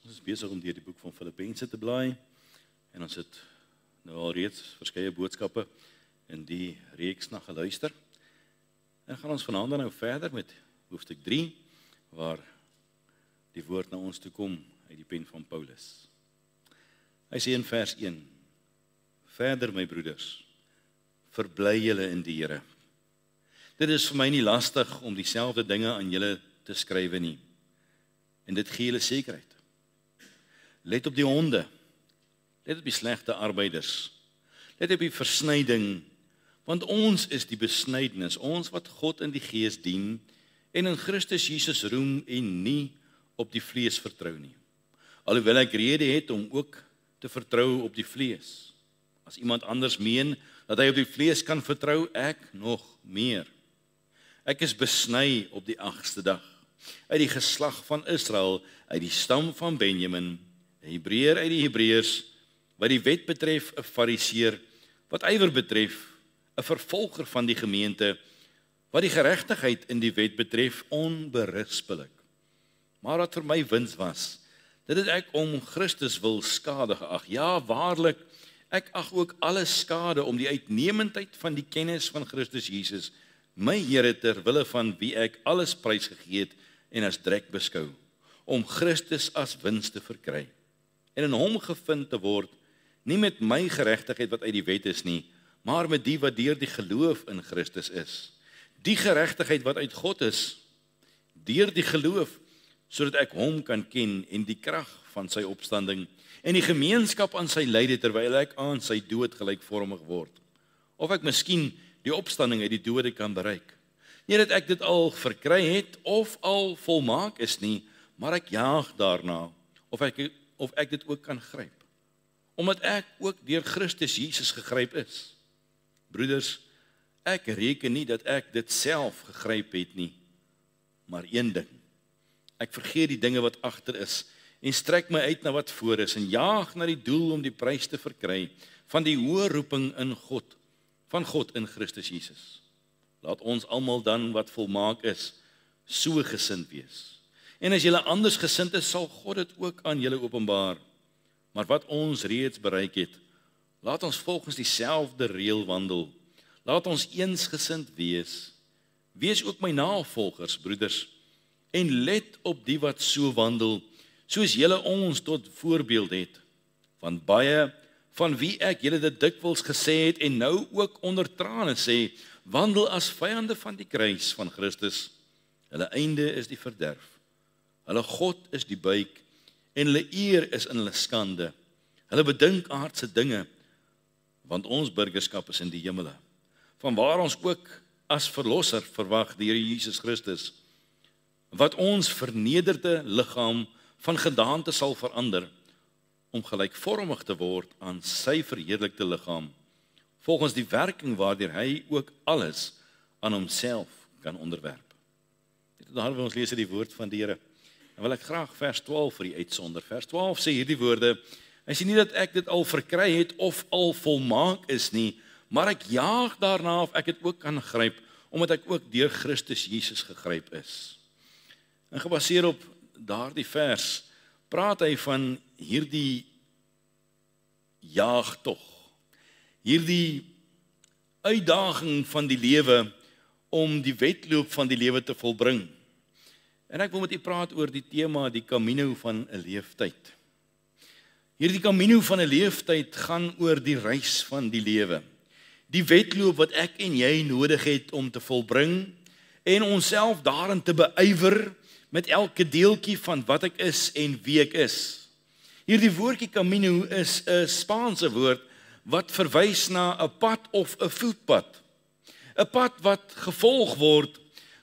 Ons is besig om deur die boek van Filippense te blaai en ons het nou al reeds verskeie boodskappe in die reeks na geluister. En gaan ons vanaand nou verder met hoofstuk 3 waar die woord na ons toe kom uit die pen van Paulus. Hy sê in vers 1: Verder my broeders, verbly julle in die Here. Dit is vir my nie lastig om dieselfde dinge aan julle te skrywe nie. En dit gee julle sekerheid. Let op die honde, let op die slegte arbeiders, let op die versnyding, want ons is die besnydenis, ons wat God in die gees dien en in Christus Jesus roem en nie op die vlees vertrou nie. Alhoewel ek rede het om ook te vertrou op die vlees. As iemand anders meen dat hy op die vlees kan vertrou, ek nog meer. Ek is besny op die 8ste dag, uit die geslag van Israel, uit die stam van Benjamin, 'n Hebreër uit die Hebreërs, wat die wet betref 'n Fariseer, wat ywer betref 'n vervolger van die gemeente, wat die geregtigheid in die wet betref onberispelik. Maar wat vir my wins was, dit het ek om Christus wil skade geag. Ja, waarlik, ek ag ook alle skade om die uitnemendheid van die kennis van Christus Jesus, my Here ter wille van wie ek alles prysgegee het en as drek beskou, om Christus as wins te verkry. En in hom gevind te word, nie met my geregtigheid wat uit die wet is nie, maar met die wat deur die geloof in Christus is. Die geregtigheid wat uit God is, deur die geloof, sodat ek hom kan ken en die krag van sy opstanding en die gemeenskap aan sy lyde terwyl ek aan sy dood gelykvormig word. Of ek miskien die opstanding uit die dode kan bereik. Nie dat ek dit al verkry het of al volmaak is nie, maar ek jaag daarna of ek dit ook kan gryp. Omdat ek ook deur Christus Jesus gegryp is. Broeders, ek reken nie dat ek dit self gegryp het nie, maar een ding. Ek vergeet die dinge wat agter is en strek my uit na wat voor is en jaag na die doel om die prys te verkry van die hoë roeping van God in Christus Jesus. Laat ons almal dan wat volmaak is, so gesind wees. En as julle anders gesind is, sal God dit ook aan julle openbaar. Maar wat ons reeds bereik het, laat ons volgens dieselfde reël wandel. Laat ons eensgesind wees. Wees ook my navolgers, broeders, en let op die wat so wandel, soos julle ons tot voorbeeld het. Want baie van wie ek julle dit dikwels gesê het en nou ook onder trane sê, wandel as vyande van die kruis van Christus. Hulle einde is die verderf. Hulle God is die buik en hulle eer is in hulle skande. Hulle bedink aardse dinge, want ons burgerskap is in die hemele, vanwaar ons ook as verlosser verwag die Here Jesus Christus, wat ons vernederde liggaam van gedaante sal verander, om gelykvormig te word aan sy verheerlikte liggaam, volgens die werking waardeur hy ook alles aan homself kan onderwerp. Daar wil ons lees die woord van die Here. En wil ek graag vers 12 vir u uitsonder. Vers 12 sê hierdie woorde: hy sê nie dat ek dit al verkry het of al volmaak is nie, maar ek jaag daarna of ek dit ook kan gryp, omdat ek ook deur Christus Jesus gegryp is. En gebaseer op daardie vers praat hy van hierdie jaagtog, hierdie uitdaging van die lewe om die wedloop van die lewe te volbring. En ek wil met u praat oor die tema, die camino van 'n leeftyd. Hierdie camino van 'n leeftyd gaan oor die reis van die lewe. Die wedloop wat ek en jy nodig het om te volbring en onsself daarin te beywer met elke deeltjie van wat ek is en wie ek is. Hierdie woordjie camino is 'n Spaanse woord wat verwys na 'n pad of 'n voetpad. 'n Pad wat gevolg word,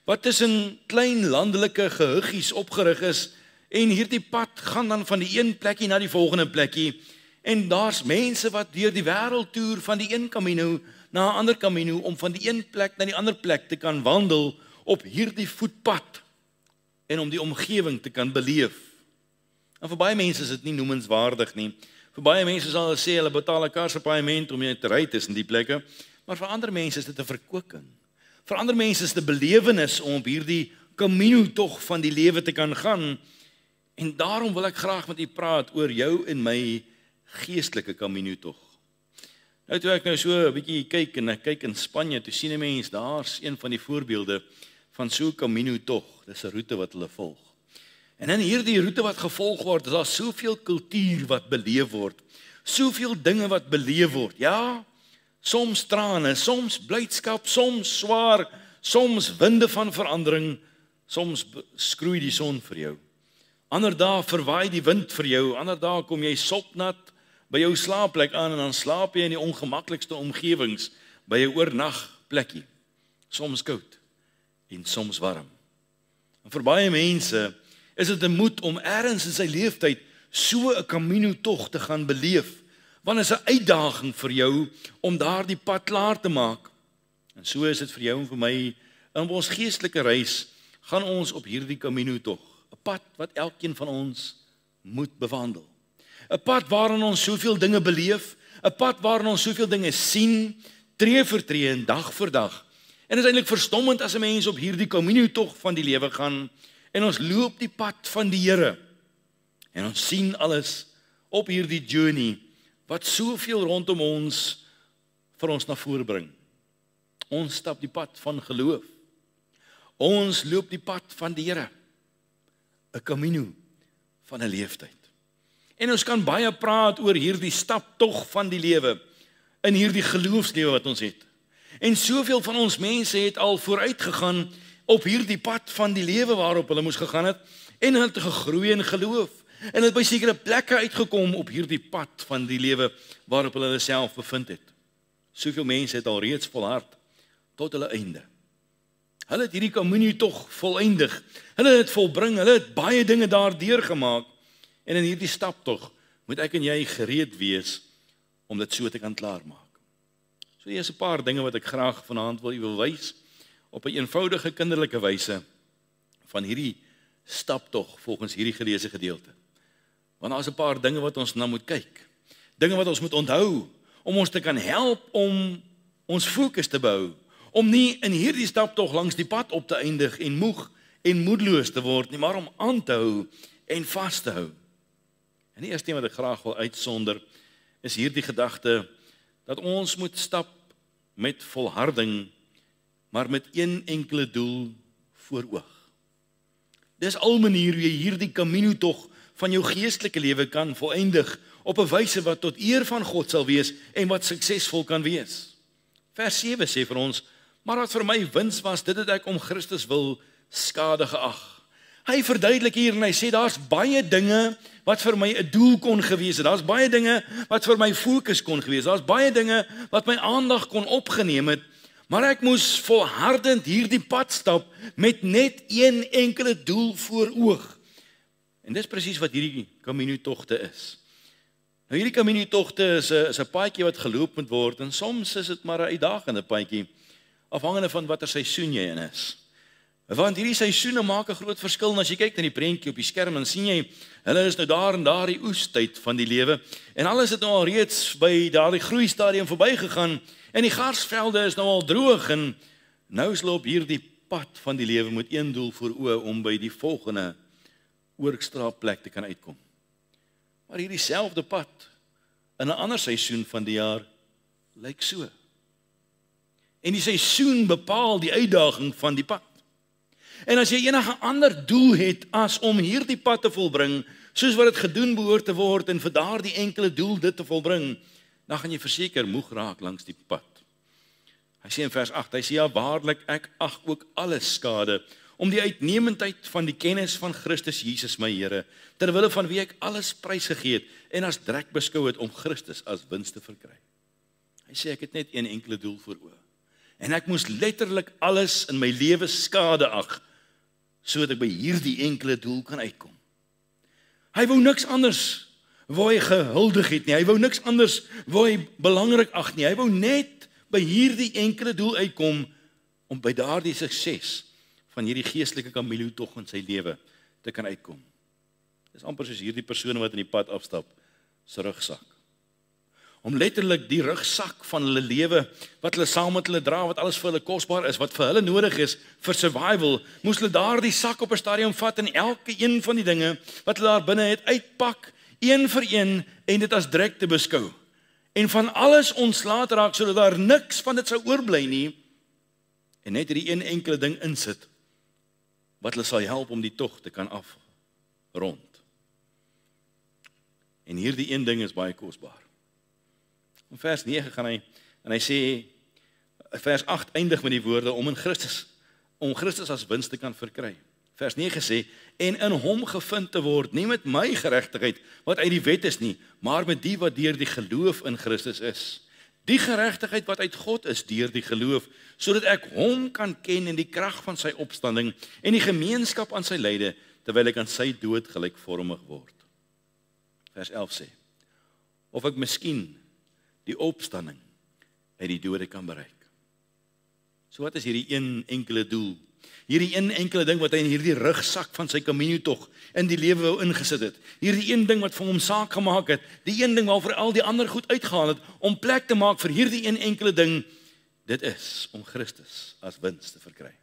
wat tussen klein landelike gehuggies opgerig is, en hierdie pad gaan dan van die een plekkie na die volgende plekkie, en daar's mense wat deur die wêreld toer van die een camino na 'n ander camino, om van die een plek na die ander plek te kan wandel op hierdie voetpad, en om die omgewing te kan beleef. En vir baie mense is dit nie noemenswaardig nie. Vir baie mense sal hulle sê, hulle betaal 'n karspaaiement om jy te ry tussen die plekke, maar vir ander mense is dit 'n verkwikking. Vir ander mense is dit 'n belewenis om op hierdie camino tog van die lewe te kan gaan, En daarom wil ek graag met u praat oor jou en my geestelike kaminotog. Nou toe ek nou so 'n bietjie kyk en ek kyk in Spanje, toe sien 'n mens daar's een van die voorbeelde van so 'n kaminotog. Dis 'n roete wat hulle volg. En in hierdie roete wat gevolg word, is daar soveel kultuur wat beleef word. Soveel dinge wat beleef word. Ja, soms trane, soms blydskap, soms swaar, soms winde van verandering, soms skroei die son vir jou. Ander dae verwaai die wind vir jou, ander dae kom jy sopnat by jou slaapplek aan en dan slaap jy in die ongemaklikste omgewings by 'n oornagplekkie. Soms koud en soms warm. En vir baie mense is dit 'n moed om eers in sy lewenstyd so 'n kaminotog te gaan beleef, want is 'n uitdaging vir jou om daardie pad klaar te maak. En so is dit vir jou en vir my in ons geestelike reis gaan ons op hierdie kaminotog, 'n pad wat elkeen van ons moet bewandel. 'n Pad waarin ons soveel dinge beleef, 'n pad waarin ons soveel dinge sien, tree vir tree en dag vir dag. En dit is eintlik verstommend as 'n mens op hierdie kaminotog van die lewe gaan en ons loop die pad van die Here. En ons sien alles op hierdie journey wat soveel rondom ons vir ons na vore bring. Ons stap die pad van geloof. Ons loop die pad van die Here. 'n Camino van 'n leeftyd. En ons kan baie praat oor hierdie staptog van die lewe, in hierdie geloofslewe wat ons het. En soveel van ons mense het al vooruit gegaan op hierdie pad van die lewe waarop hulle moes gegaan het, en hulle het gegroei in geloof, en het by sekere plekke uitgekom op hierdie pad van die lewe waarop hulle self bevind het. Soveel mense het al reeds volhard tot hulle einde. Hulle het hierdie kaminotog volëindig. Hulle het volbring, hulle het baie dinge daardeur gemaak. En in hierdie staptog moet ek en jy gereed wees om dit so te kan klaarmaak. So hier is 'n paar dinge wat ek graag vanaand wil wys op 'n eenvoudige kinderlike wyse van hierdie staptog volgens hierdie geleesde gedeelte. Want daar's 'n paar dinge wat ons na moet kyk. Dinge wat ons moet onthou om ons te kan help om ons fokus te behou, om nie in hierdie staptog langs die pad op te eindig en moeg en moedeloos te word nie, maar om aan te hou en vas te hou. En die eerste ding wat ek graag wil uitsonder is hierdie gedagte dat ons moet stap met volharding, maar met een enkele doel voor oog. Dis al manier hoe jy hierdie kaminotog van jou geestelike lewe kan volëindig op 'n wyse wat tot eer van God sal wees en wat suksesvol kan wees. Vers 7 sê vir ons, maar wat vir my wins was, dit het ek om Christus wil skade geag. Hy verduidelik hier en hy sê daar's baie dinge wat vir my 'n doel kon gewees het. Daar's baie dinge wat vir my fokus kon gewees. Daar's baie dinge wat my aandag kon opgeneem het, maar ek moes volhardend hierdie pad stap met net een enkele doel voor oog. En dis presies wat hierdie kaminotogte is. Nou hierdie kaminotogte is 'n paadjie wat geloop moet word en soms is dit maar 'n uitdagende paadjie afhangende van watter seisoen jy in is. Want hierdie seisoene maak 'n groot verskil. En as jy kyk na die prentjie op die skerm, dan sien jy, hulle is nou daar in daardie oestyd van die lewe. En alles het nou al reeds by daardie groeistadium verbygegaan en die garsvelde is nou al droog en nou is hulle op hierdie pad van die lewe met een doel voor oë om by die volgende oorkstraatplek te kan uitkom. Maar hierdie selfde pad in 'n ander seisoen van die jaar lyk so. En die seisoen bepaal die uitdaging van die pad. En as jy enige ander doel het as om hierdie pad te volbring, soos wat dit gedoen behoort te word en vir daardie enkele doel dit te volbring, dan gaan jy verseker moeg raak langs die pad. Hy sê in vers 8, hy sê ja, waarlik ek ag ook alles skade om die uitnemendheid van die kennis van Christus Jesus my Here, ter wille van wie ek alles prysgegee het en as drek beskou het om Christus as wins te verkry. Hy sê ek het net een enkele doel voor oë. En ek moes letterlik alles in my lewe skade ag, sodat ek by hierdie enkele doel kan uitkom. Hy wou niks anders waar hy gehuldig het nie, hy wou niks anders waar hy belangrik ag nie, hy wou net by hierdie enkele doel uitkom, om by daardie sukses van hierdie geestelike kaminotog in sy lewe te kan uitkom. Dis amper soos hierdie persoon wat in die pad afstap, se rugsak. om letterlik die rugsak van hulle lewe, wat hulle saam met hulle dra, wat alles vir hulle kosbaar is, wat vir hulle nodig is vir survival, moes hulle daardie sak op 'n stadium vat en elke een van die dinge wat hulle daar binne het uitpak, een vir een, en dit as drek te beskou. En van alles ontslae te raak, sodat daar niks van dit sou oorbly nie, en net hierdie een enkele ding insit, wat hulle sal help om die tog te kan afrond. En hierdie een ding is baie kosbaar. In vers 9 gaan hy, en hy sê, vers 8 eindig met die woorde, om Christus as wins te kan verkry. Vers 9 sê, en in hom gevind te word, nie met my geregtigheid, wat uit die wet is nie, maar met die wat deur die geloof in Christus is. Die geregtigheid wat uit God is deur die geloof, sodat ek hom kan ken in die krag van sy opstanding, en die gemeenskap aan sy lyde, terwyl ek aan sy dood gelykvormig word. Vers 11 sê, of ek miskien die opstanding uit die dode kan bereik. So wat is hierdie een enkele doel? Hierdie een enkele ding wat hy in hierdie rugsak van sy Camino-tog in die lewe wou ingesit het. Hierdie een ding wat vir hom saak gemaak het, die een ding waarvoor al die ander goed uitgehaal het, om plek te maak vir hierdie een enkele ding, dit is om Christus as wins te verkry.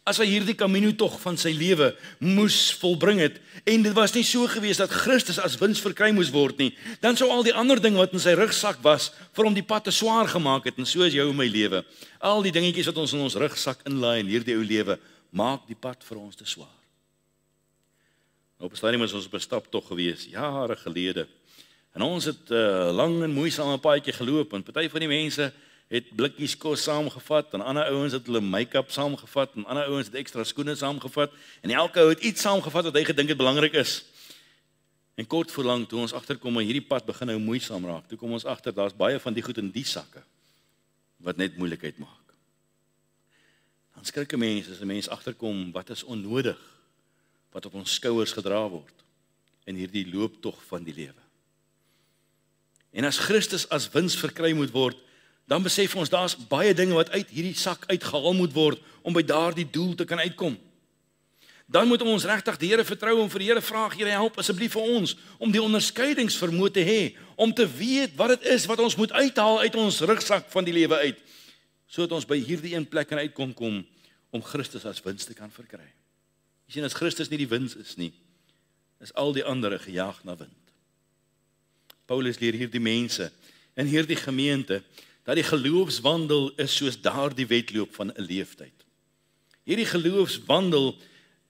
As hy hierdie Camino-tog van sy lewe moes volbring het, en dit was nie so gewees dat Christus as wins verkry moes word nie, dan sou al die ander dinge wat in sy rugsak was, vir hom die pad te swaar gemaak het, en so is jou en my lewe. Al die dingetjies wat ons in ons rugsak inlaai in hierdie ou lewe, maak die pad vir ons te swaar. Op 'n stadium is ons op 'n staptog gewees, jare gelede, en ons het lang en moeisame paadjie geloop, en party van die mense het blikkies kos saamgevat, en ander ouens het hulle make-up saamgevat, en ander ouens het ekstra skoene saamgevat, en elke ou het iets saamgevat wat hy gedink het belangrik is. En kort voor lank, toe ons agterkom, en hierdie pad begin nou moeisaam raak, toe kom ons agter, daar's baie van die goed in die sakke, wat net moeilikheid maak. Dan skrik 'n mens, as 'n mens agterkom, wat is onnodig, wat op ons skouers gedra word, in hierdie looptog van die lewe. En as Christus as wins verkry moet word, dan besef ons, daar's baie dinge wat uit hierdie sak uitgehaal moet word, om by daardie doel te kan uitkom. Dan moet ons regtig die Here vertrou, en vir die Here vra, Here help asseblief vir ons, om die onderskeidingsvermoë te hê, om te weet wat dit is, wat ons moet uithaal uit ons rugsak van die lewe uit, sodat ons by hierdie een plek kan uitkom, om Christus as wins te kan verkry. Jy sien, as Christus nie die wins is nie, is al die ander gejaag na wind. Paulus leer hierdie mense, in hierdie gemeente, dat die geloofswandel is soos daardie wedloop van 'n leeftyd. Hierdie geloofswandel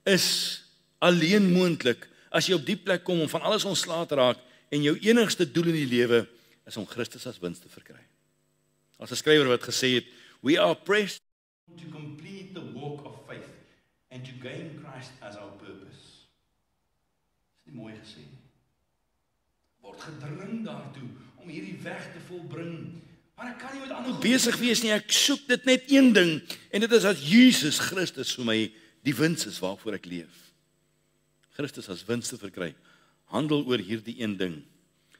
is alleen moontlik as jy op die plek kom om van alles ontslae te raak en jou enigste doel in die lewe is om Christus as wins te verkry. As 'n skrywer wat gesê het, we are pressed to complete the walk of faith and to gain Christ as our purpose. Dis nie mooi gesê nie. Word gedring daartoe om hierdie weg te volbring. Maar ek kan nie met ander besig wees nie, ek soek dit net een ding, en dit is dat Jesus Christus vir my die wins is waarvoor ek leef. Christus as wins te verkry, handel oor hierdie een ding,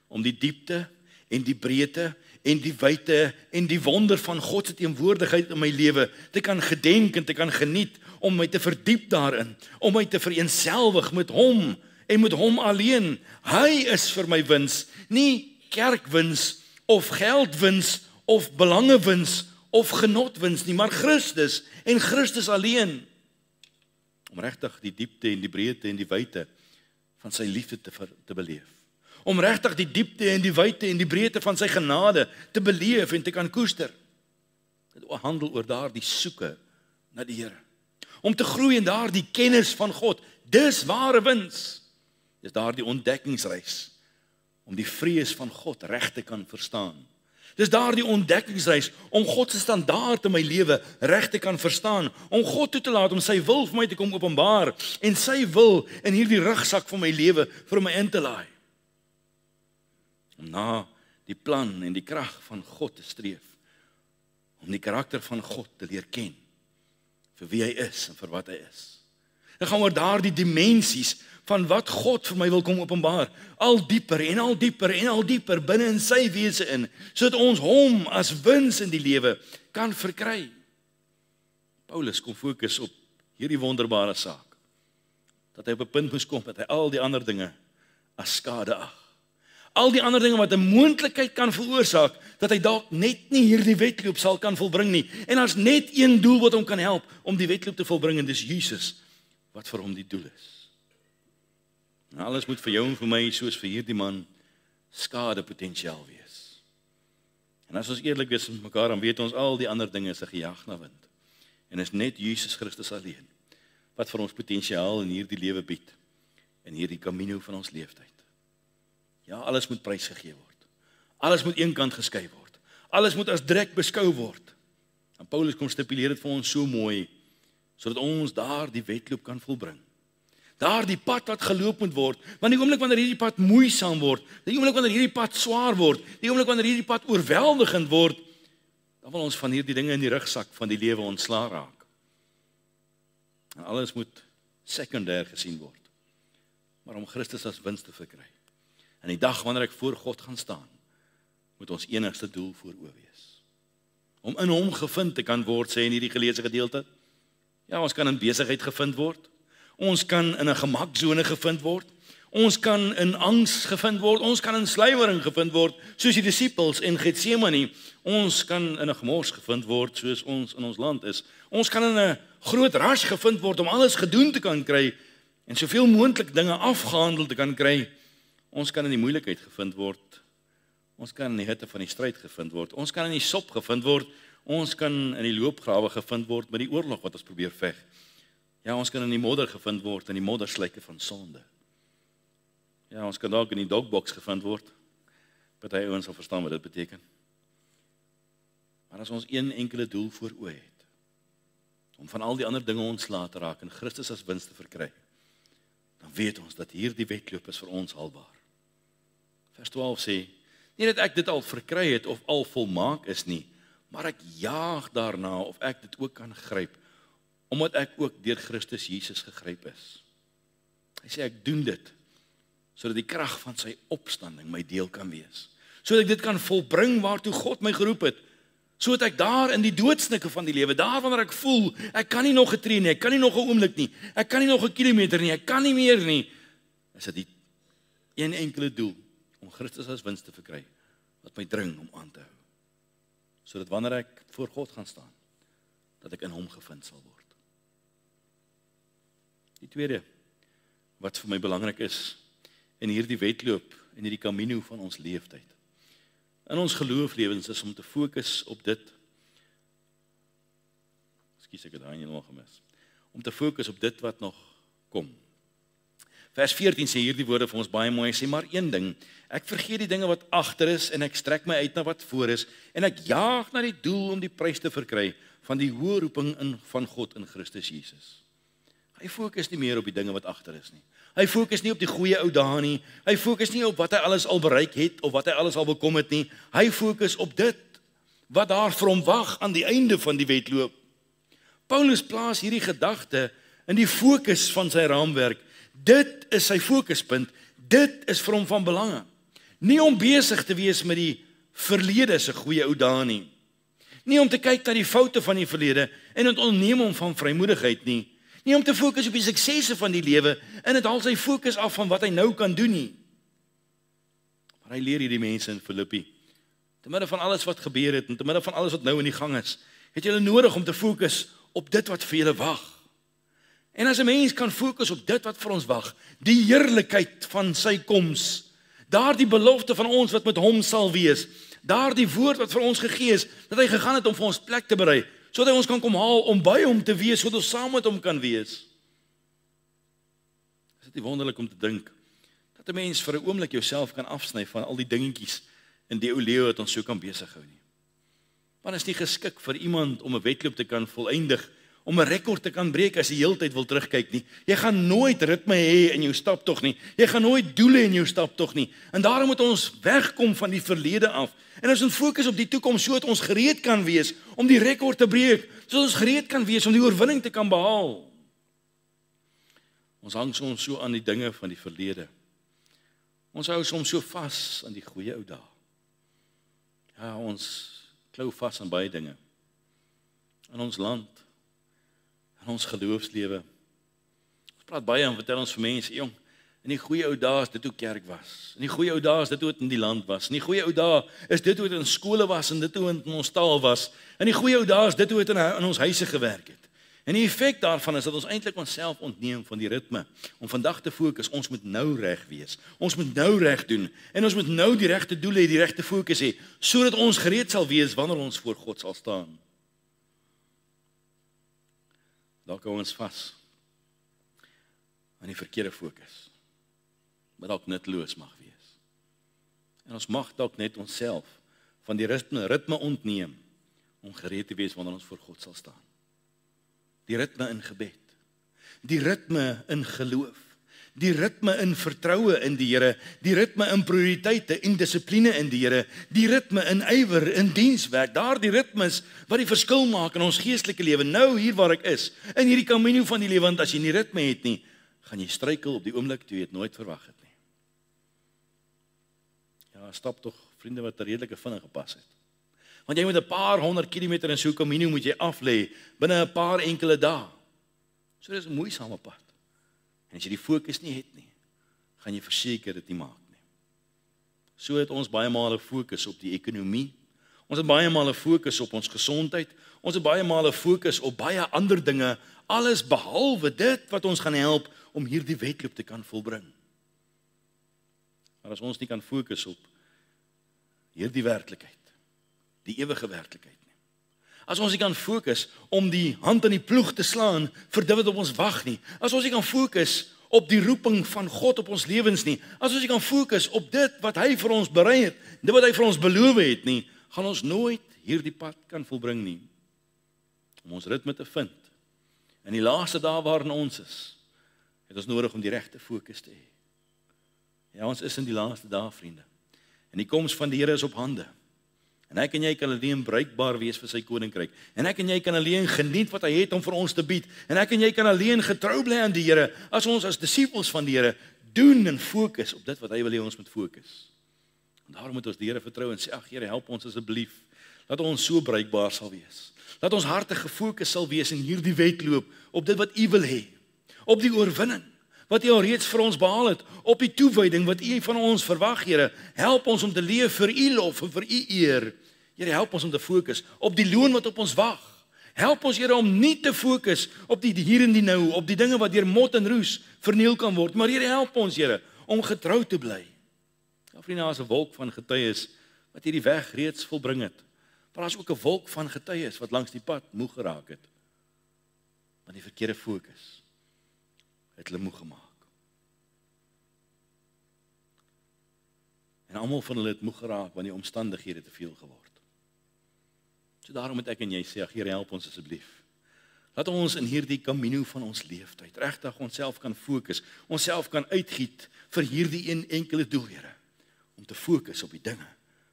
om die diepte en die breedte en die wyte en die wonder van God se teenwoordigheid in my lewe te kan gedenk en te kan geniet, om my te verdiep daarin, om my te vereenselwig met hom en met hom alleen. Hy is vir my wins, nie kerkwins of geldwins of belangewins of genotwins nie, maar Christus en Christus alleen. Om regtig die diepte en die breedte en die wyte van sy liefde te beleef. Om regtig die diepte en die wyte en die breedte van sy genade te beleef en te kan koester. Dit handel oor daardie soeke na die Here. Om te groei in daardie kennis van God, dis ware wins. Dis daardie ontdekkingsreis om die vrees van God reg te kan verstaan. Dis daardie ontdekkingsreis om God se standaard in my lewe reg te kan verstaan, om God toe te laat om sy wil vir my te kom openbaar en sy wil in hierdie rugsak van my lewe vir my in te laai. Om na die plan en die krag van God te streef, om die karakter van God te leer ken, vir wie hy is en vir wat hy is. Dit gaan oor daardie dimensies van wat God vir my wil kom openbaar, al dieper en al dieper en al dieper binne in sy wese in, sodat ons hom as wins in die lewe kan verkry. Paulus kom fokus op hierdie wonderbare saak, dat hy op 'n punt moes kom dat hy al die ander dinge as skade ag. Al die ander dinge wat 'n moontlikheid kan veroorsaak dat hy dalk net nie hierdie wedloop sal kan volbring nie. En daar's net een doel wat hom kan help om die wedloop te volbring en dis Jesus wat vir hom die doel is. En alles moet vir jou en vir my soos vir hierdie man skadepotensiaal wees. En as ons eerlik is met mekaar, dan weet ons al die ander dinge is 'n gejaag na wind. En is net Jesus Christus alleen wat vir ons potensiaal in hierdie lewe bied, in hierdie camino van ons leeftyd. Ja, alles moet prysgegee word. Alles moet eenkant geskei word. Alles moet as drek beskou word. En Paulus kom stipuleer dit vir ons so mooi, sodat ons daar die wedloop kan volbring. Daar die pad wat geloop moet word, want die oomblik wanneer hierdie pad moeisaam word, die oomblik wanneer hierdie pad swaar word, die oomblik wanneer hierdie pad oorweldigend word, dan wil ons van hierdie dinge in die rugsak van die lewe ontslaa raak. En alles moet sekondêr gesien word. Maar om Christus as wins te verkry. En die dag wanneer ek voor God gaan staan, moet ons enigste doel voor oë wees. Om in hom gevind te kan word, sê in hierdie geleesde gedeelte. Ja, ons kan in besigheid gevind word. Ons kan in 'n gemaksone gevind word. Ons kan in angs gevind word. Ons kan in slywering gevind word, soos die disippels in Getsemane. Ons kan in 'n gemors gevind word, soos ons in ons land is. Ons kan in 'n groot rush gevind word om alles gedoen te kan kry en soveel moontlik dinge afgehandel te kan kry. Ons kan in die moeilikheid gevind word. Ons kan in die hitte van die stryd gevind word. Ons kan in die sop gevind word. Ons kan in die loopgrawe gevind word met die oorlog wat ons probeer veg. Ja, ons kan in die modder gevind word, in die modderslyke van sonde. Ja, ons kan dalk in die dogbox gevind word. Party ouens sal verstaan wat dit beteken. Maar as ons een enkele doel voor oë het, om van al die ander dinge ontslae te raak en Christus as wins te verkry, dan weet ons dat hierdie wedloop is vir ons haalbaar. Vers 12 sê, nie dat ek dit al verkry het of al volmaak is nie, maar ek jaag daarna of ek dit ook kan gryp, omdat ek ook deur Christus Jesus gegryp is. Hy sê ek doen dit, sodat die krag van sy opstanding my deel kan wees. Sodat ek dit kan volbring waartoe God my geroep het. Sodat ek daar in die doodsnikke van die lewe, daar wanneer ek voel, ek kan nie nog 'n tree nie, ek kan nie nog 'n oomblik nie, ek kan nie nog 'n kilometer nie, ek kan nie meer nie, is dit die een enkele doel, om Christus as wins te verkry, wat my dring om aan te hou. Sodat wanneer ek voor God gaan staan, dat ek in hom gevind sal word. Die tweede, wat vir my belangrik is, in hierdie wedloop, in hierdie camino van ons leeftyd, in ons gelooflewens is om te fokus op dit, ek het daai nog gemis, om te fokus op dit wat nog kom. Vers 14 sê hierdie woorde vir ons baie mooi, sê maar een ding, ek vergeet die dinge wat agter is en ek strek my uit na wat voor is en ek jaag na die doel om die prys te verkry van die hoë roeping van God in Christus Jesus. Hy fokus nie meer op die dinge wat agter is nie. Hy fokus nie op die goeie ou dae nie. Hy fokus nie op wat hy alles al bereik het of wat hy alles al bekom het nie. Hy fokus op dit wat daar vir hom wag aan die einde van die wedloop. Paulus plaas hierdie gedagte in die fokus van sy raamwerk. Dit is sy fokuspunt. Dit is vir hom van belang. Nie om besig te wees met die verlede se goeie ou dae nie. Nie om te kyk na die foute van die verlede en dit ontneem hom van vrymoedigheid nie. Nie om te fokus op die suksesse van die lewe en dit haal sy fokus af van wat hy nou kan doen nie. Maar hy leer hierdie mense in Filippi, te midde van alles wat gebeur het en te midde van alles wat nou in die gang is, het julle nodig om te fokus op dit wat vir julle wag. En as 'n mens kan fokus op dit wat vir ons wag, die heerlikheid van sy koms, daardie belofte van ons wat met hom sal wees, daardie woord wat vir ons gegee is, dat hy gegaan het om vir ons plek te berei, sodat hy ons kan kom haal om by hom te wees, sodat ons saam met hom kan wees. Is dit nie wonderlik om te dink, dat 'n mens vir 'n oomblik jouself kan afsny van al die dingetjies in die ou lewe wat ons so kan besig hou nie. Want is nie geskik vir iemand om 'n wedloop te kan volëindig, om 'n rekord te kan breek as jy heeltyd wil terugkyk nie. Jy gaan nooit ritme hê in jou staptog nie. Jy gaan nooit doele in jou staptog nie. En daarom moet ons wegkom van die verlede af. En ons fokus op die toekoms sodat ons gereed kan wees om die rekord te breek, sodat ons gereed kan wees om die oorwinning te kan behaal. Ons hang soms so aan die dinge van die verlede. Ons hou soms so vas aan die goeie ou dae. Ja, ons klou vas aan baie dinge. In ons land, in ons geloofslewe. Ons praat baie en vertel ons vir mense, jong, In die goeie ou dae is dit hoe kerk was. In die goeie ou dae is dit hoe dit in die land was. In die goeie ou dae is dit hoe dit in skole was en dit hoe dit in ons taal was. In die goeie ou dae is dit hoe dit in ons huise gewerk het. En die effek daarvan is dat ons eintlik onsself ontneem van die ritme om vandag te fokus, ons moet nou reg wees. Ons moet nou reg doen en ons moet nou die regte doel hê, die regte fokus hê, sodat ons gereed sal wees wanneer ons voor God sal staan. Dalk hou ons vas aan die verkeerde fokus, wat dalk nutteloos mag wees. En ons mag dalk net onsself van die ritme ontneem om gereed te wees wanneer ons voor God sal staan. Die ritme in gebed, die ritme in geloof, die ritme in vertroue in die Here, die ritme in prioriteite en dissipline in die Here, die ritme in ywer in dienswerk, daardie ritmes wat die verskil maak in ons geestelike lewe, nou hier waar ek is, in hierdie kamino van die lewe, want as jy nie ritme het nie, gaan jy struikel op die oomblik toe jy dit nooit verwag het nie. Ja, stap tog vriende wat 'n redelike vinnige pas het. Want jy moet 'n paar 100 kilometer in so 'n kamino moet jy aflê binne 'n paar enkele dae. So dis 'n moeisame pad. En as jy die fokus nie het nie, gaan jy verseker dit nie maak nie. So het ons baie male fokus op die ekonomie. Ons het baie male fokus op ons gesondheid. Ons het baie male fokus op baie ander dinge, alles behalwe dit wat ons gaan help om hierdie wedloop te kan volbring. Maar as ons nie kan fokus op hierdie werklikheid, die ewige werklikheid nie. As ons nie kan fokus om die hand in die ploeg te slaan vir dit wat op ons wag nie. As ons nie kan fokus op die roeping van God op ons lewens nie. As ons nie kan fokus op dit wat hy vir ons berei het, dit wat hy vir ons beloof het nie, gaan ons nooit hierdie pad kan volbring nie. Om ons ritme te vind. In die laaste dae waarin ons is, het ons nodig om die regte fokus te hê. Ja, ons is in die laaste dae, vriende. En die koms van die Here is op hande. En ek en jy kan alleen bruikbaar wees vir sy koninkryk. En ek en jy kan alleen geniet wat hy het om vir ons te bied. En ek en jy kan alleen getrou bly aan die Here as ons as disippels van die Here doen en fokus op dit wat hy wil hê ons moet fokus. En daarom moet ons die Here vertrou en sê, ag Here, help ons asseblief dat ons so bruikbaar sal wees. Dat ons harte gefokus sal wees in hierdie wedloop op dit wat U wil hê. Op die oorwinning wat U al reeds vir ons behaal het, op die toewyding wat U van ons verwag, Here. Help ons om te leef vir U lof en vir U eer. Here, help ons om te fokus op die loon wat op ons wag. Help ons, Here, om nie te fokus op die hier en die nou, op die dinge wat deur mot en roes verniel kan word, maar Here, help ons, Here, om getrou te bly. Ja, vriende, daar is 'n wolk van getuies wat hierdie weg reeds volbring het. Maar daar is ook 'n wolk van getuies wat langs die pad moeg geraak het. Want die verkeerde fokus het hulle moeg gemaak. En almal van hulle het moeg geraak want die omstandighede te veel geword. So daarom moet ek en jy sê, ag Here, help ons asseblief. Laat ons in hierdie kamino van ons leeftyd regtig onsself kan fokus, onsself kan uitgiet vir hierdie een enkele doel, Here, om te fokus op die dinge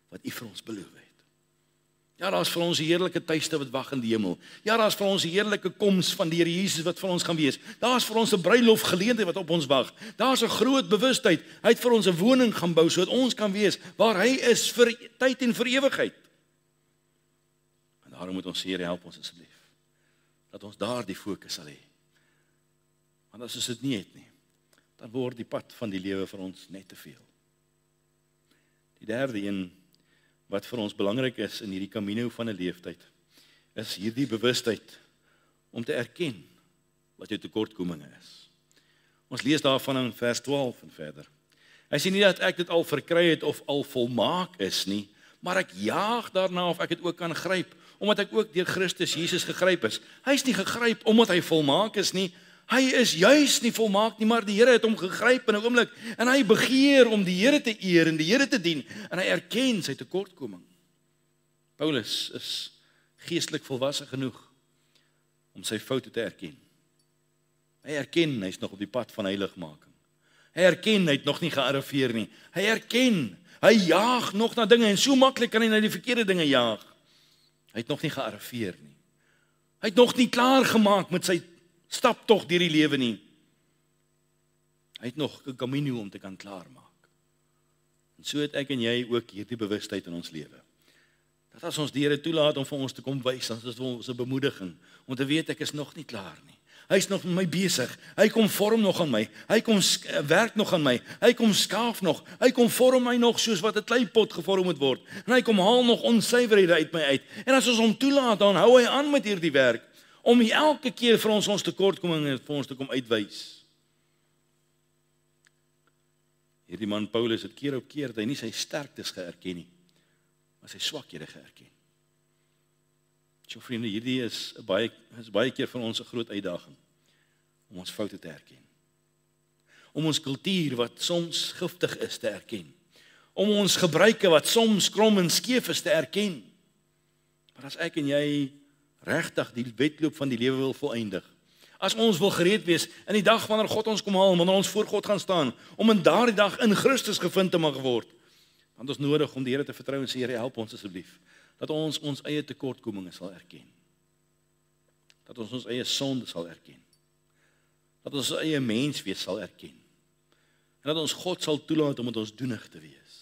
wat U vir ons beloof het. Ja, daar is vir ons 'n heerlike tuiste wat wag in die hemel. Ja, daar is vir ons 'n heerlike koms van die Here Jesus wat vir ons gaan wees. Daar is vir ons 'n bruilofgeleentheid wat op ons wag. Daar is 'n groot bewustheid. Hy het vir ons 'n woning gaan bou sodat ons kan wees waar hy is vir tyd en vir ewigheid. En daarom moet ons Here help ons asseblief dat ons daar die fokus sal hê. Want as ons dit nie het nie, dan word die pad van die lewe vir ons net te veel. Die derde een wat vir ons belangrik is in hierdie kamino van 'n leeftyd, is hierdie bewustheid om te erken wat jou tekortkominge is. Ons lees daarvan in vers 12 en verder. Hy sê nie dat ek dit al verkry het of al volmaak is nie, maar ek jaag daarna of ek dit ook kan gryp, omdat ek ook deur Christus Jesus gegryp is. Hy is nie gegryp omdat hy volmaak is nie. Hy is juis nie volmaak nie, maar die Here het hom gegryp in 'n oomblik en hy begeer om die Here te eer en die Here te dien en hy erken sy tekortkoming. Paulus is geestelik volwasse genoeg om sy foute te erken. Hy erken hy's nog op die pad van heiligmaking. Hy erken hy het nog nie gearriveer nie. Hy erken hy jaag nog na dinge en so maklik kan hy na die verkeerde dinge jaag. Hy het nog nie gearriveer nie. Hy het nog nie klaar gemaak met sy stap tog deur die lewe nie. Hy het nog 'n kamino om te kan klaarmaak. En so het ek en jy ook hierdie bewustheid in ons lewe. Dat as ons die Here toelaat om vir ons te kom wys, dan is dit vir ons 'n bemoediging om te weet ek is nog nie klaar nie. Hy's nog met my besig. Hy kom vorm nog aan my. Hy kom werk nog aan my. Hy kom skaaf nog. Hy kom vorm my nog soos wat 'n kleipot gevorm moet word. En hy kom haal nog onsuiverhede uit my uit. En as ons hom toelaat, dan hou hy aan met hierdie werk om elke keer vir ons tekortkominge vir ons te kom uitwys. Hierdie man Paulus het keer op keer dat hy nie sy sterktes geerken nie, maar sy swakhede geerken. So vriende, hierdie is baie keer vir ons 'n groot uitdaging om ons foute te erken. Om ons kultuur wat soms giftig is te erken. Om ons gebruike wat soms krom en skeef is te erken. Maar as ek en jy regtig die wedloop van die lewe wil volëindig, as ons wil gereed wees in die dag wanneer God ons kom haal, wanneer ons voor God gaan staan, om in daardie dag in Christus gevind te mag word, dan is ons nodig om die Here te vertrou en sê, Here, help ons asseblief, dat ons ons eie tekortkominge sal erken. Dat ons ons eie sonde sal erken. Dat ons ons eie menswees sal erken. En dat ons God sal toelaat om met ons doenig te wees.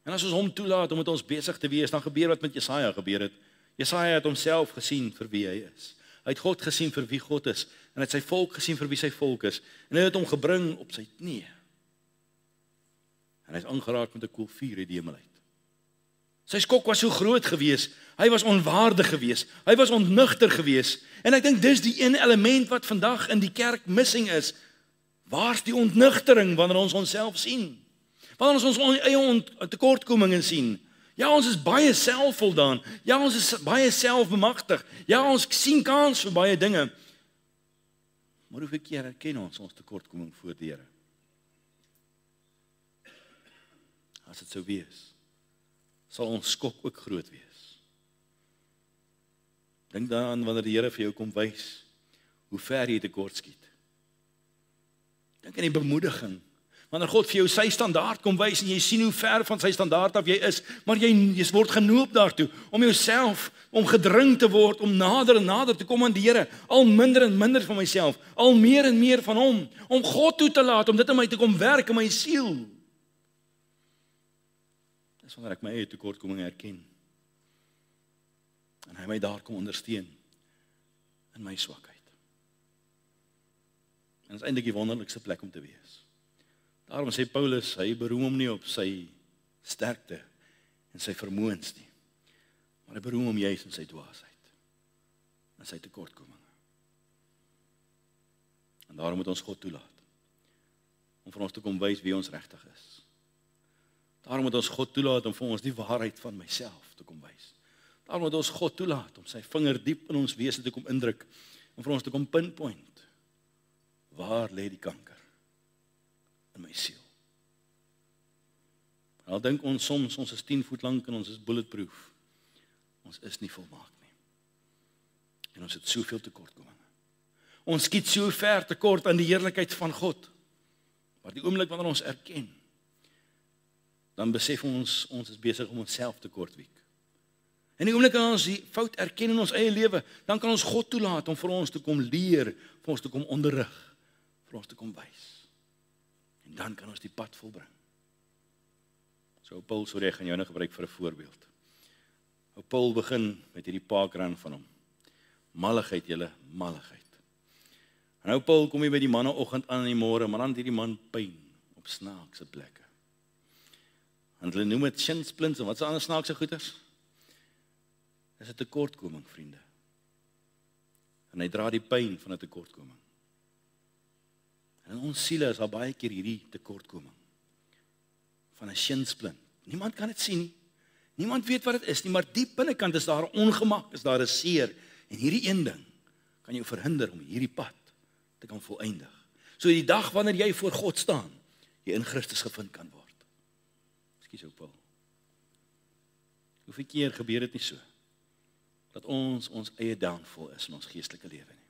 En as ons hom toelaat om met ons besig te wees, dan gebeur wat met Jesaja gebeur het. Jesaja het homself gesien vir wie hy is. Hy het God gesien vir wie God is. En hy het sy volk gesien vir wie sy volk is. En hy het hom gebring op sy knieë. En hy is aangeraak met 'n koelvuur uit die hemel uit. Sy skok was so groot gewees, hy was onwaardig gewees, hy was ontnugter gewees, en ek dink dis die een element wat vandag in die kerk missing is. Waar's die ontnugtering wanneer ons onsself sien? Wanneer ons ons eie tekortkominge sien? Ja, ons is baie selfvoldaan, ja, ons is baie selfbemagtig, ja, ons sien kans vir baie dinge, maar hoeveel keer erken ons tekortkoming voor die Here? As dit sou wees, sal ons skok ook groot wees. Dink daaraan wanneer die Here vir jou kom wys hoe ver jy tekort skiet. Dink aan die bemoediging. Wanneer God vir jou sy standaard kom wys en jy sien hoe ver van sy standaard af jy is, maar jy word genoop daartoe om jouself, om gedring te word, om nader en nader te kom aan die Here, al minder en minder van myself, al meer en meer van hom, om God toe te laat, om dit in my te kom werk in my siel. Dis wanneer ek my eie tekortkominge erken. En hy my daar kom ondersteun in my swakheid. En dit is eintlik die wonderlikste plek om te wees. Daarom sê Paulus, hy beroem hom nie op sy sterkte en sy vermoëns nie, maar hy beroem hom juis in sy dwaasheid en sy tekortkominge. En daarom moet ons God toelaat om vir ons te kom wys wie ons regtig is. Daarom moet ons God toelaat om vir ons die waarheid van myself te kom wys. Daarom moet ons God toelaat om sy vinger diep in ons wese te kom indruk en vir ons te kom pinpoint. Waar lê die kanker in my siel? En al dink ons soms ons is 10 voet lank en ons is bulletproof. Ons is nie volmaak nie. En ons het soveel tekortkominge. Ons skiet so ver tekort aan die heerlikheid van God. Maar die oomblik wanneer ons erken, dan besef ons is besig om onsself te kortwiek. En die oomblik wanneer ons die fout erken in ons eie lewe, dan kan ons God toelaat om vir ons te kom leer, vir ons te kom onderrig, vir ons te kom wys. En dan kan ons die pad volbring. So Paul, sorry, ek gaan jou nou gebruik vir 'n voorbeeld. Paul begin met hierdie parkrun van hom. Malligheid, julle, malligheid. En nou Paul kom hier by die manneoggend aan in die môre, maar dan het hierdie man pyn op snaakse plekke. En hulle noem dit shinsplints en wat se ander snaakse goeters? Dis 'n tekortkoming, vriende. En hy dra die pyn van 'n tekortkoming. En in ons siele is daar baie keer hierdie tekortkoming van 'n shinsplint. Niemand kan dit sien nie. Niemand weet wat dit is nie, maar diep binnekant is daar 'n ongemak, is daar 'n seer. En hierdie een ding kan jou verhinder om hierdie pad te kan volëindig. So die dag wanneer jy voor God staan, jy in Christus gevind kan word. Ekskuus ou Paul. Hoeveel keer gebeur dit nie so? Dat ons eie downfall is in ons geestelike lewe nie.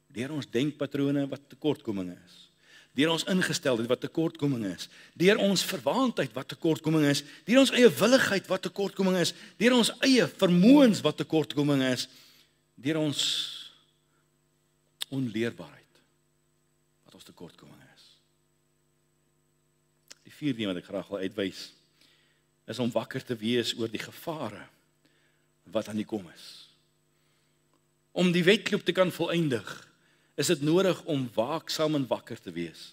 Deur ons denkpatrone wat tekortkominge is. Deur ons ingesteldheid wat tekortkominge is. Deur ons verwaandheid wat tekortkominge is. Deur ons eie willigheid wat tekortkominge is. Deur ons eie vermoëns wat tekortkominge is. Deur ons onleerbaarheid wat ons tekortkominge is. Die vierde ding wat ek graag wil uitwys is om wakker te wees oor die gevare wat aan die kom is. Om die wedloop te kan volëindig, is dit nodig om waaksaam en wakker te wees.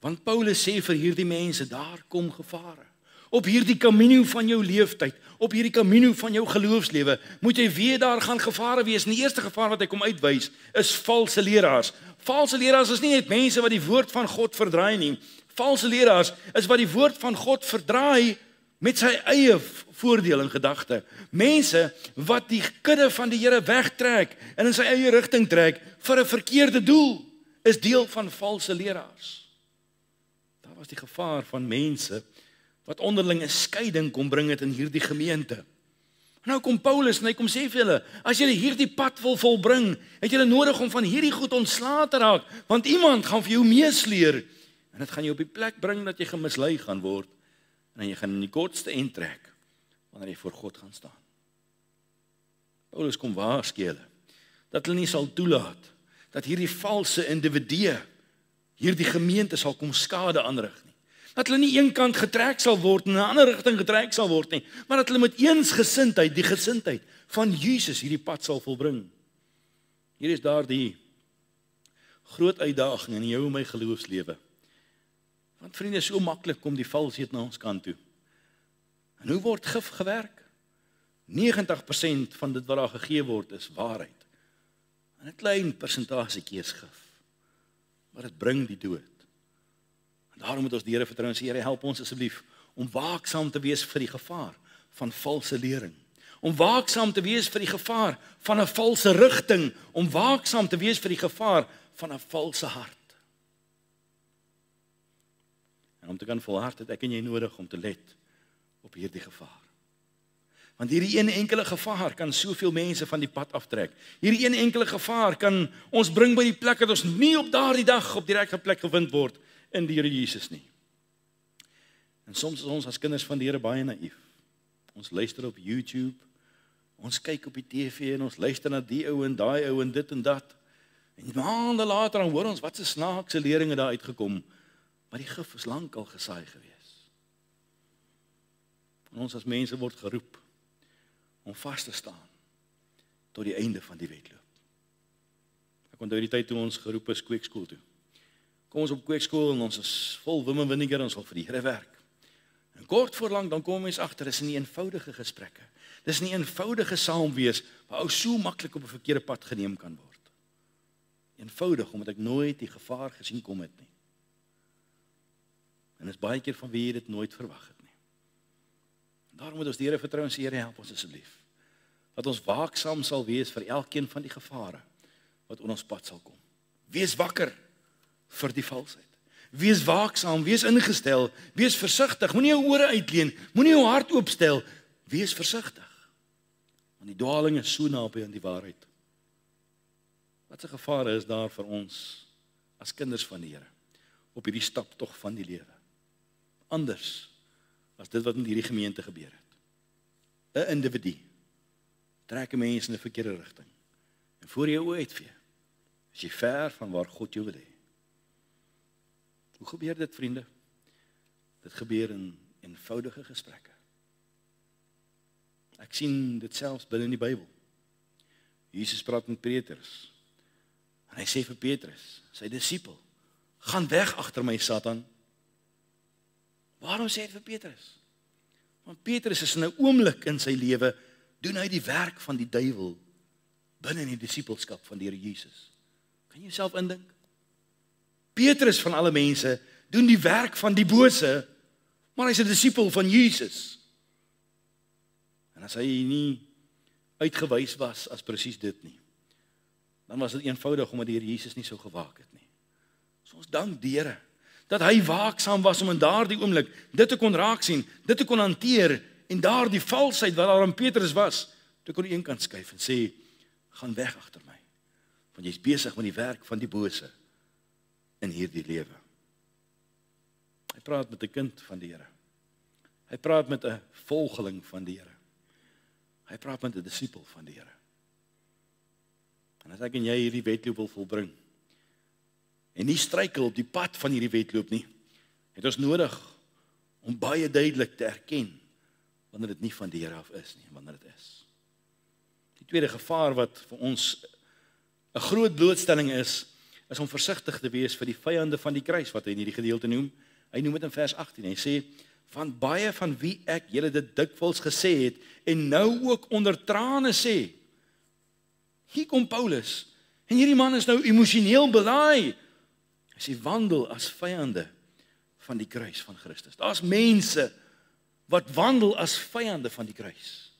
Want Paulus sê vir hierdie mense, daar kom gevare. Op hierdie camino van jou leeftyd, op hierdie camino van jou geloofslewe, moet jy weet daar gaan gevare wees. En die eerste gevaar wat hy kom uitwys, is valse leraars. Valse leraars is nie net mense wat die woord van God verdraai nie. Valse leraars is wat die woord van God verdraai met sy eie voordeel en gedagte. Mense wat die kudde van die Here wegtrek en in sy eie rigting trek vir 'n verkeerde doel, is deel van valse leraars. Daar was die gevaar van mense wat onderling 'n skeiding kom bring het in hierdie gemeente. Nou kom Paulus en hy kom sê vir julle, as julle hierdie pad wil volbring, het julle nodig om van hierdie goed ontslae te raak, want iemand gaan vir jou meesleer en dit gaan jou op die plek bring dat jy gemislei gaan word en jy gaan in die kortste end trek wanneer jy voor God gaan staan. Paulus kom waarsku hulle dat hulle nie sal toelaat dat hierdie valse individue hierdie gemeente sal kom skade aanrig nie. Dat hulle nie een kant getrek sal word en in 'n ander rigting getrek sal word nie, maar dat hulle met eensgesindheid, die gesindheid van Jesus hierdie pad sal volbring. Hier is daar die groot uitdaging in jou en my geloofslewe. Want vriende, so maklik kom die valsheid na ons kant toe. En hoe word gif gewerk? 90% van dit wat daar gegee word is waarheid. En 'n klein persentasietjie is gif. Maar dit bring die dood. En daarom moet ons die Here vertrou en sê, Here, help ons asseblief om waaksaam te wees vir die gevaar van valse lering. Om waaksaam te wees vir die gevaar van 'n valse rigting, om waaksaam te wees vir die gevaar van 'n valse hart. En om te kan volhard het ek en jy nodig om te let op hierdie gevaar. Want hierdie een enkele gevaar kan soveel mense van die pad aftrek. Hierdie een enkele gevaar kan ons bring by die plek dat ons nie op daardie dag op die regte plek gevind word in die Here Jesus nie. En soms is ons as kinders van die Here baie naïef. Ons luister op YouTube, ons kyk op die TV en ons luister na die ou en daai ou en dit en dat. En maande later dan hoor ons wat se snaakse leringe daar uitgekom, maar die gif is lankal gesaai gewees. En ons as mense word geroep om vas te staan tot die einde van die wedloop. Ek onthou die tyd toe ons geroep is kweekskool toe. Kom ons op kweekskool en ons is vol wim en winiger en ons wil vir die Here werk. En kort voor lank dan kom ons agter, dis nie eenvoudige gesprekke. Dis nie eenvoudige saamwees waar ou so maklik op 'n verkeerde pad geneem kan word. Eenvoudig omdat ek nooit die gevaar gesien kom het nie. En is baie keer van wie jy dit nooit verwag het nie. Daarom moet ons die Here vertrou en sê, Here, help ons asseblief. Dat ons waaksaam sal wees vir elkeen van die gevare wat op ons pad sal kom. Wees wakker vir die valsheid. Wees waaksaam, wees ingestel, wees versigtig. Moenie jou ore uitleen, moenie jou hart oopstel. Wees versigtig. Want die dwaling is so naby aan die waarheid. Wat 'n gevare is daar vir ons as kinders van die Here op hierdie staptog van die lewe. Anders as dit wat in hierdie gemeente gebeur het. 'n Individu trek 'n mens in 'n verkeerde rigting. En voor jou oë uitvee, is jy ver van waar God jou wil hê. Hoe gebeur dit, vriende? Dit gebeur in eenvoudige gesprekke. Ek sien dit selfs binne in die Bybel. Jesus praat met Petrus. En hy sê vir Petrus, sy disipel, gaan weg agter my, Satan. Waarom sê hy dit vir Petrus? Want Petrus is in 'n oomblik in sy lewe, doen hy die werk van die duiwel binne in die disipelskap van die Here Jesus. Kan jy jouself indink? Petrus van alle mense doen die werk van die bose, maar hy's 'n disipel van Jesus. En as hy nie uitgewys was as presies dit nie, dan was dit eenvoudig omdat die Here Jesus nie so gewaak het nie. So ons dank die Here dat hy waaksaam was om in daardie oomblik dit te kon raak sien, dit te kon hanteer en daardie valsheid wat daar in Petrus was, te kon een kant skuif en sê, gaan weg agter my, want jy's besig met die werk van die bose in hierdie lewe. Hy praat met 'n kind van die Here. Hy praat met 'n volgeling van die Here. Hy praat met 'n disipel van die Here. En as ek en jy hierdie wedloop wil volbring en nie struikel op die pad van hierdie wedloop nie, het ons nodig om baie duidelik te erken wanneer dit nie van die Here af is nie, wanneer dit is. Die tweede gevaar wat vir ons 'n groot blootstelling is om versigtig te wees vir die vyande van die kruis, wat hy in hierdie gedeelte noem. Hy noem dit in vers 18, hy sê, van baie van wie ek julle dit dikwels gesê het, en nou ook onder trane sê. Hier kom Paulus, en hierdie man is nou emosioneel belaai. Hy sê, wandel as vyande van die kruis van Christus. Daar's mense wat wandel as vyande van die kruis.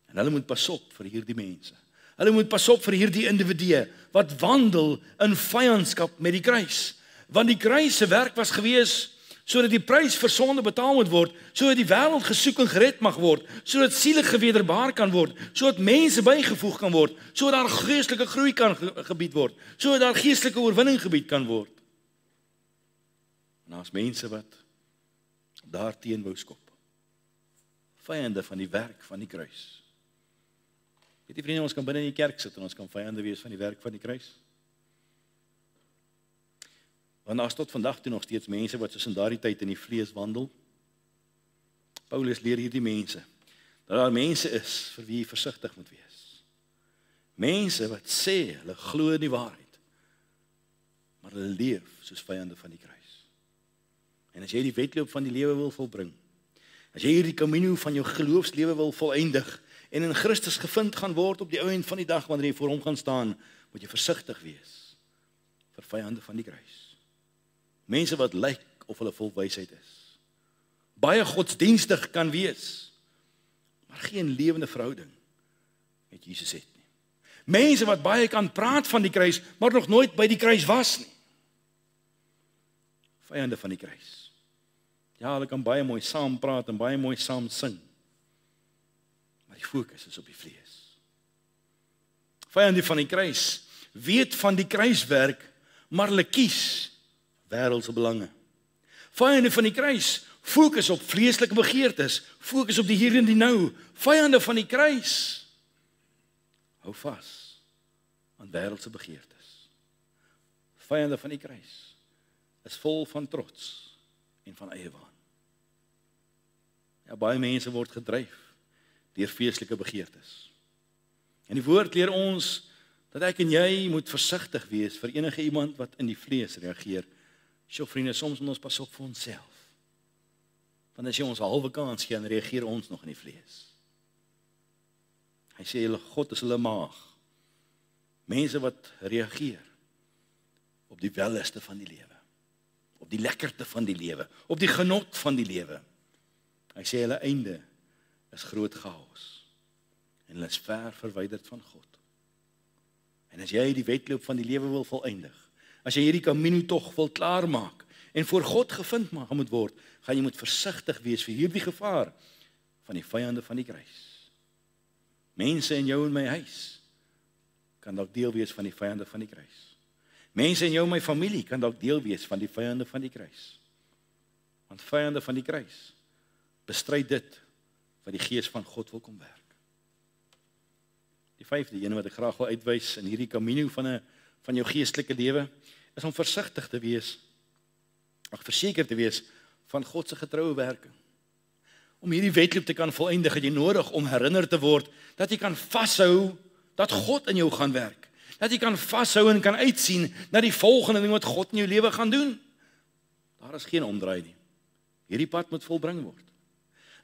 En hulle moet pas op vir hierdie mense. Hulle moet pas op vir hierdie individue wat wandel in vyandskap met die kruis. Want die kruis se werk was gewees sodat die prys vir sonde betaal moet word, sodat die wêreld gesoek en gered mag word, sodat siele gewederbaar kan word, sodat mense bygevoeg kan word, sodat daar geestelike groei kan gebied word, sodat daar geestelike oorwinning gebied kan word. En daar's mense wat daarteen wou skop. Vyande van die werk van die kruis. Weet jy vriende, ons kan binne in die kerk sit en ons kan vyande wees van die werk van die kruis. Want daar's tot vandag toe nog steeds mense wat soos in daardie tyd in die vlees wandel. Paulus leer hierdie mense dat daar mense is vir wie jy versigtig moet wees. Mense wat sê hulle glo in die waarheid, maar hulle leef soos vyande van die kruis. En as jy die wedloop van die lewe wil volbring, as jy hierdie camino van jou geloofslewe wil volëindig en in Christus gevind gaan word op die ou end van die dag wanneer jy voor hom gaan staan, moet jy versigtig wees vir vyande van die kruis. Mense wat lyk of hulle vol wysheid is. Baie godsdienstig kan wees, maar geen lewende verhouding met Jesus het nie. Mense wat baie kan praat van die kruis, maar nog nooit by die kruis was nie. Vyande van die kruis. Ja, hulle kan baie mooi saam praat en baie mooi saam sing, maar die fokus is op die vlees. Vyande van die kruis weet van die kruiswerk, maar hulle kies wêreldse belange. Vyande van die kruis fokus op vleeslike begeertes, fokus op die hier en die nou. Vyande van die kruis hou vas aan wêreldse begeertes. Vyande van die kruis is vol van trots en van eie waan. Ja, baie mense word gedryf deur vleeslike begeertes. En die woord leer ons dat ek en jy moet versigtig wees vir enige iemand wat in die vlees reageer. So vriende, soms moet ons pas op vir onsself. Want as jy ons 'n halwe kans gee, dan reageer ons nog in die vlees. Hy sê hulle God is hulle maag. Mense wat reageer op die welliste van die lewe, op die lekkerte van die lewe, op die genot van die lewe. Hy sê hulle einde is groot chaos en hulle is ver verwyderd van God. En as jy die wedloop van die lewe wil volëindig, as jy hierdie camino tog wil klaarmaak en voor God gevind moet word, gaan jy moet versigtig wees vir hierdie gevaar van die vyande van die kruis. Mense in jou en my huis kan dalk deel wees van die vyande van die kruis. Mense in jou en my familie kan dalk deel wees van die vyande van die kruis. Want vyande van die kruis bestryd dit wat die gees van God wil kom werk. Die 5de een wat ek graag wil uitwys in hierdie camino van jou geestelike lewe, is om versigtig te wees, verseker te wees van God se getroue werking. Om hierdie wedloop te kan volëindig, het jy nodig om herinner te word dat jy kan vashou dat God in jou gaan werk. Dat jy kan vashou en kan uitsien na die volgende ding wat God in jou lewe gaan doen. Daar is geen omdraai nie. Hierdie pad moet volbring word.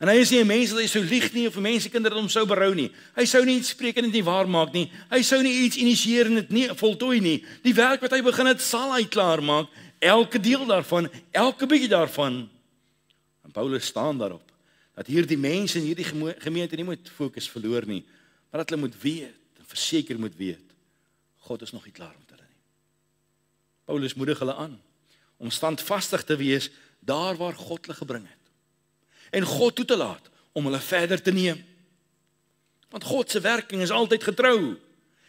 En hy is nie 'n mens wat hy sou lieg nie, of 'n mens se kinders hom sou berou nie. Hy sou nie iets spreek en dit nie waar maak nie. Hy sou nie iets initieer en dit nie voltooi nie. Die werk wat hy begin het, sal hy klaar maak. Elke deel daarvan, elke bietjie daarvan. En Paulus staan daarop dat hierdie mense in hierdie gemeente nie moet fokus verloor nie, maar dat hulle moet weet, en verseker moet weet, God is nog nie klaar met hulle nie. Paulus moedig hulle aan om standvastig te wees daar waar God hulle gebring het. En God toe te laat om hulle verder te neem. Want God se werking is altyd getrou.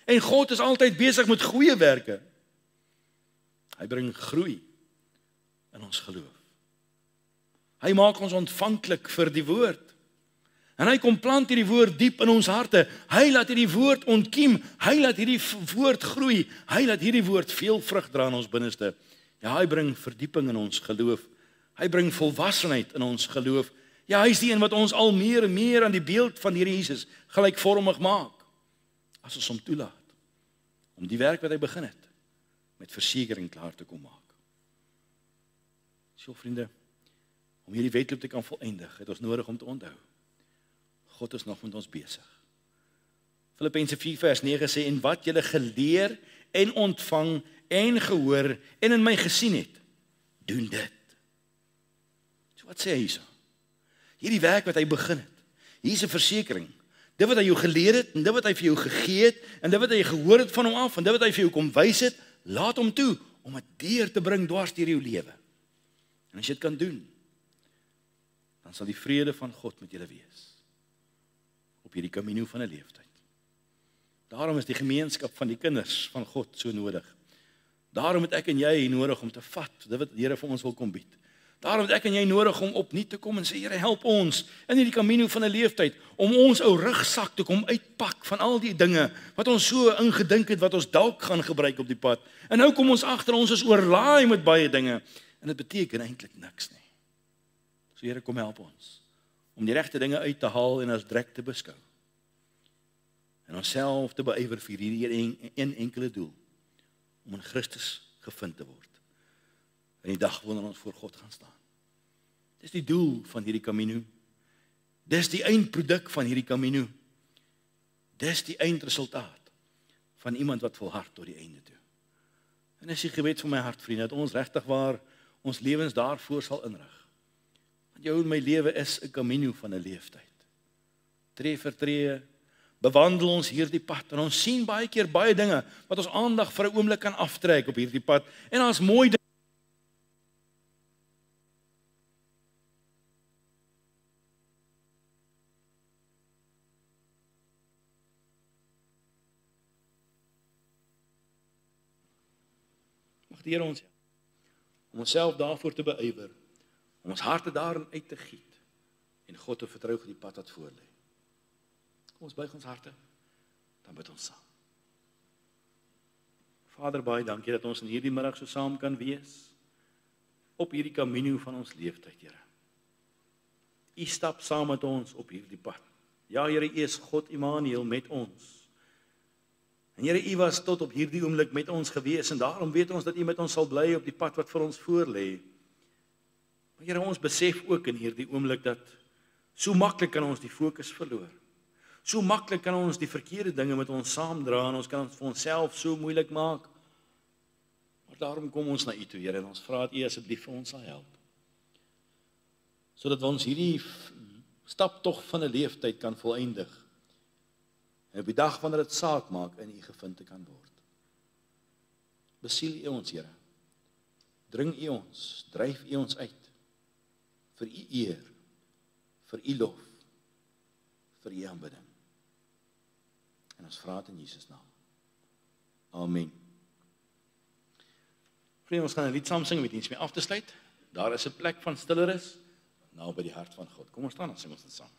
En God is altyd besig met goeie werke. Hy bring groei in ons geloof. Hy maak ons ontvanklik vir die woord. En hy kom plant hierdie woord diep in ons harte. Hy laat hierdie woord ontkiem. Hy laat hierdie woord groei. Hy laat hierdie woord veel vrug dra in ons binneste. Ja, hy bring verdieping in ons geloof. Hy bring volwassenheid in ons geloof. Ja, hy is die een wat ons al meer en meer aan die beeld van die Here Jesus gelykvormig maak, as ons hom toelaat om die werk wat hy begin het, met versekering klaar te kom maak. So vriende, om hierdie wedloop te kan volëindig, het ons nodig om te onthou, God is nog met ons besig. Filippense 4 vers 9 sê, en wat julle geleer en ontvang en gehoor en in my gesien het, doen dit. So wat sê hy hierso? Hierdie werk wat hy begin het, hier is 'n versekering. Dit wat hy jou geleer het, en dit wat hy vir jou gegee het, en dit wat hy gehoor het van hom af, en dit wat hy vir jou kom wys het, laat hom toe, om dit deur te bring dwars deur jou lewe. En as jy dit kan doen, dan sal die vrede van God met julle wees, op hierdie camino van 'n leeftyd. Daarom is die gemeenskap van die kinders van God so nodig. Daarom het ek en jy nodig om te vat, dit wat die Here vir ons wil kom bied. Daarom het ek en jy nodig om opnuut te kom en sê, Here, help ons in hierdie camino van 'n leeftyd, om ons ou rugsak te kom uitpak van al die dinge, wat ons so ingedink het, wat ons dalk gaan gebruik op die pad. En nou kom ons agter, ons is oorlaai met baie dinge, en dit beteken eintlik niks nie. So Here, kom help ons, om die regte dinge uit te haal en as drek te beskou. En onsself te beywer vir hierdie een enkele doel, om in Christus gevind te word. In die dag wanneer ons voor God gaan staan. Dis die doel van hierdie camino. Dis die eindproduk van hierdie camino. Dis die eindresultaat van iemand wat volhard tot die einde toe. En dis die gebed van my hart, vriende, dat ons regtig waar ons lewens daarvoor sal inrig. Want jou en my lewe is 'n camino van 'n leeftyd. Tree vir tree bewandel ons hierdie pad, en ons sien baie keer baie dinge wat ons aandag vir 'n oomblik kan aftrek op hierdie pad, en daar's mooi dinge. Mag die Here ons help om onsself daarvoor te beywer, om ons harte daarin uit te giet, en God te vertrou vir die pad wat voor lê. Kom ons buig ons harte, dan bid ons saam. Vader, baie dankie dat ons in hierdie middag so saam kan wees, op hierdie camino van ons leeftyd, Here. U stap saam met ons op hierdie pad. Ja, Here, U is God Immanuel met ons. En Here, U was tot op hierdie oomblik met ons gewees, en daarom weet ons dat U met ons sal bly op die pad wat vir ons voor lê. Maar Here, ons besef ook in hierdie oomblik dat so maklik kan ons die fokus verloor. So maklik kan ons die verkeerde dinge met ons saamdra, en ons kan ons vir onsself so moeilik maak. Maar daarom kom ons na U toe, Here, en ons vra dat U asseblief vir ons sal help. Sodat ons hierdie staptog van 'n leeftyd kan volëindig. En op die dag wanneer dit saak maak, in U gevind te kan word. Besiel U ons, Here. Dring U ons, dryf U ons uit. Vir U eer, vir U lof, vir U aanbidding. En ons vra dit in Jesus naam. Amen. Vriende, ons gaan 'n lied saam sing met diens mee af te sluit. Daar is 'n plek van stilleres, naby die hart van God. Kom ons staan en sing ons dit saam.